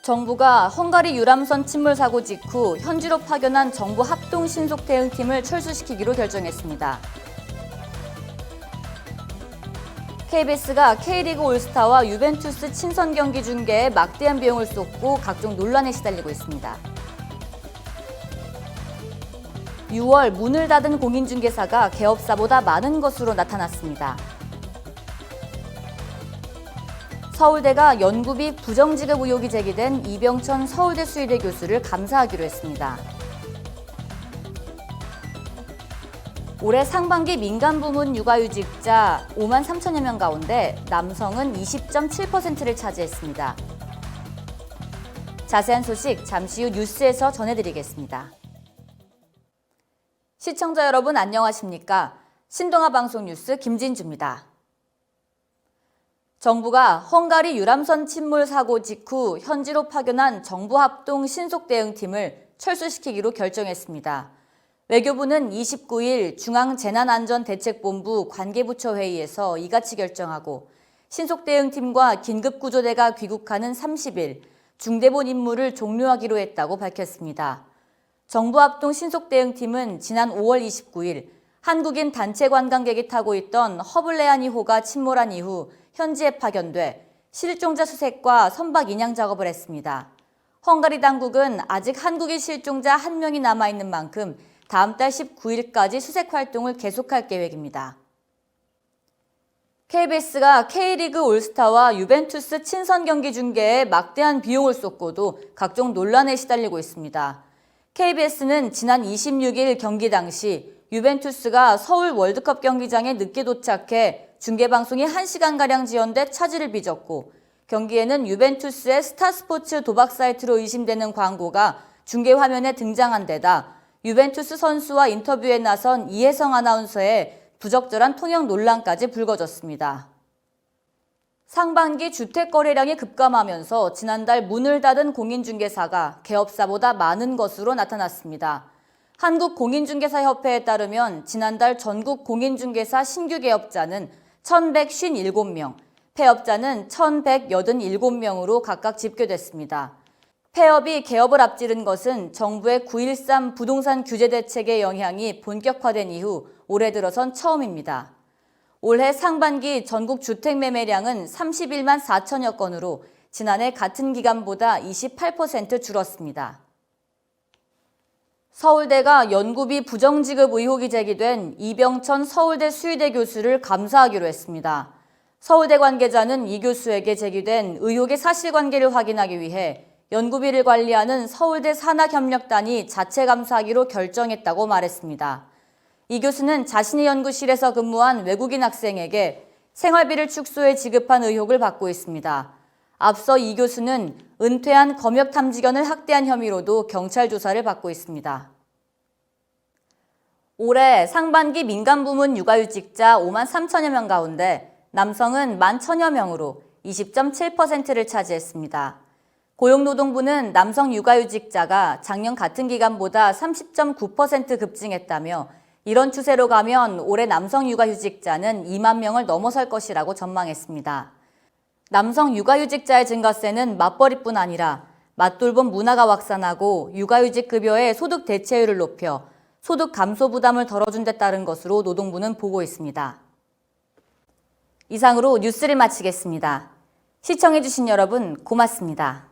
정부가 헝가리 유람선 침몰 사고 직후 현지로 파견한 정부 합동 신속 대응팀을 철수시키기로 결정했습니다. KBS가 K리그 올스타와 유벤투스 친선 경기 중계에 막대한 비용을 쏟고 각종 논란에 시달리고 있습니다. 6월 문을 닫은 공인중개사가 개업사보다 많은 것으로 나타났습니다. 서울대가 연구비 부정지급 의혹이 제기된 이병천 서울대 수의대 교수를 감사하기로 했습니다. 올해 상반기 민간 부문 육아휴직자 5만 3천여 명 가운데 남성은 20.7%를 차지했습니다. 자세한 소식 잠시 후 뉴스에서 전해드리겠습니다. 시청자 여러분 안녕하십니까? 신동아 방송 뉴스 김진주입니다. 정부가 헝가리 유람선 침몰 사고 직후 현지로 파견한 정부 합동 신속 대응팀을 철수시키기로 결정했습니다. 외교부는 29일 중앙재난안전대책본부 관계부처 회의에서 이같이 결정하고 신속대응팀과 긴급구조대가 귀국하는 30일 중대본 임무를 종료하기로 했다고 밝혔습니다. 정부 합동 신속대응팀은 지난 5월 29일 한국인 단체 관광객이 타고 있던 허블레안 2호가 침몰한 이후 현지에 파견돼 실종자 수색과 선박 인양 작업을 했습니다. 헝가리 당국은 아직 한국인 실종자 1명이 남아있는 만큼 다음 달 19일까지 수색 활동을 계속할 계획입니다. KBS가 K리그 올스타와 유벤투스 친선 경기 중계에 막대한 비용을 쏟고도 각종 논란에 시달리고 있습니다. KBS는 지난 26일 경기 당시 유벤투스가 서울 월드컵 경기장에 늦게 도착해 중계방송이 1시간가량 지연돼 차질을 빚었고 경기에는 유벤투스의 스타스포츠 도박 사이트로 의심되는 광고가 중계화면에 등장한 데다 유벤투스 선수와 인터뷰에 나선 이혜성 아나운서의 부적절한 통역 논란까지 불거졌습니다. 상반기 주택 거래량이 급감하면서 지난달 문을 닫은 공인중개사가 개업사보다 많은 것으로 나타났습니다. 한국공인중개사협회에 따르면 지난달 전국 공인중개사 신규 개업자는 1,157명, 폐업자는 1,187명으로 각각 집계됐습니다. 폐업이 개업을 앞지른 것은 정부의 9.13 부동산 규제 대책의 영향이 본격화된 이후 올해 들어선 처음입니다. 올해 상반기 전국 주택 매매량은 31만 4천여 건으로 지난해 같은 기간보다 28% 줄었습니다. 서울대가 연구비 부정지급 의혹이 제기된 이병천 서울대 수의대 교수를 감사하기로 했습니다. 서울대 관계자는 이 교수에게 제기된 의혹의 사실관계를 확인하기 위해 연구비를 관리하는 서울대 산하협력단이 자체 감사하기로 결정했다고 말했습니다. 이 교수는 자신의 연구실에서 근무한 외국인 학생에게 생활비를 축소해 지급한 의혹을 받고 있습니다. 앞서 이 교수는 은퇴한 검역 탐지견을 학대한 혐의로도 경찰 조사를 받고 있습니다. 올해 상반기 민간 부문 육아휴직자 5만 3천여 명 가운데 남성은 1만 1천여 명으로 20.7%를 차지했습니다. 고용노동부는 남성 육아휴직자가 작년 같은 기간보다 30.9% 급증했다며 이런 추세로 가면 올해 남성 육아휴직자는 2만 명을 넘어설 것이라고 전망했습니다. 남성 육아휴직자의 증가세는 맞벌이뿐 아니라 맞돌봄 문화가 확산하고 육아휴직 급여의 소득 대체율을 높여 소득 감소 부담을 덜어준 데 따른 것으로 노동부는 보고 있습니다. 이상으로 뉴스를 마치겠습니다. 시청해주신 여러분 고맙습니다.